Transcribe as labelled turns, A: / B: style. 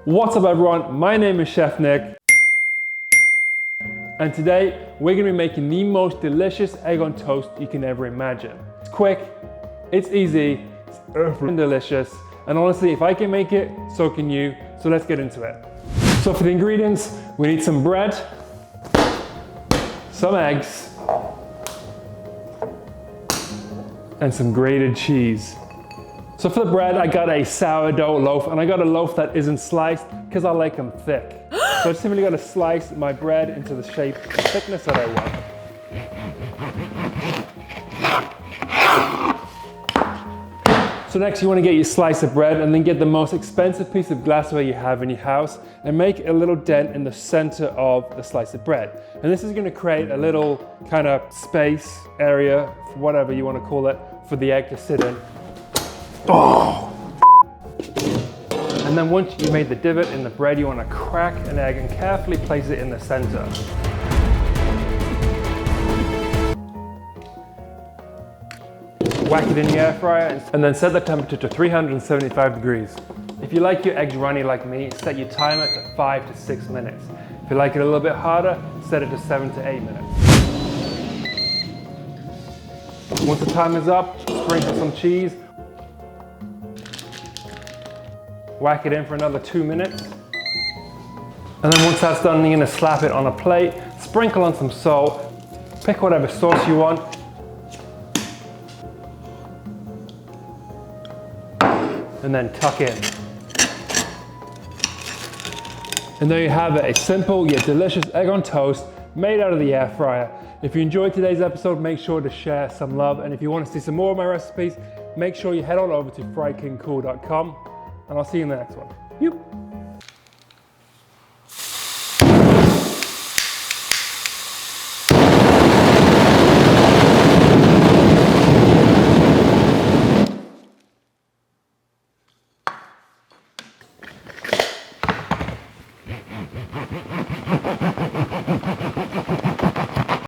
A: What's up everyone, my name is Chef Nick. And today we're gonna be making the most delicious egg on toast you can ever imagine. It's quick, it's easy, it's effing delicious. And honestly, if I can make it, so can you. So let's get into it. So for the ingredients, we need some bread, some eggs, and some grated cheese. So for the bread, I got a sourdough loaf, and I got a loaf that isn't sliced because I like them thick. So I simply got to slice my bread into the shape and thickness that I want. So next you want to get your slice of bread and then get the most expensive piece of glassware you have in your house and make a little dent in the center of the slice of bread. And this is going to create a little kind of space area, whatever you want to call it, for the egg to sit in. Oh! And then once you made the divot in the bread, you want to crack an egg and carefully place it in the center. Whack it in the air fryer and then set the temperature to 375 degrees. If you like your eggs runny like me, set your timer to 5 to 6 minutes. If you like it a little bit harder, set it to 7 to 8 minutes. Once the time is up, sprinkle some cheese. Whack it in for another 2 minutes. And then once that's done, you're gonna slap it on a plate, sprinkle on some salt, pick whatever sauce you want, and then tuck in. And there you have it, a simple yet delicious egg on toast made out of the air fryer. If you enjoyed today's episode, make sure to share some love. And if you want to see some more of my recipes, make sure you head on over to frykingcool.com. And I'll see you in the next one.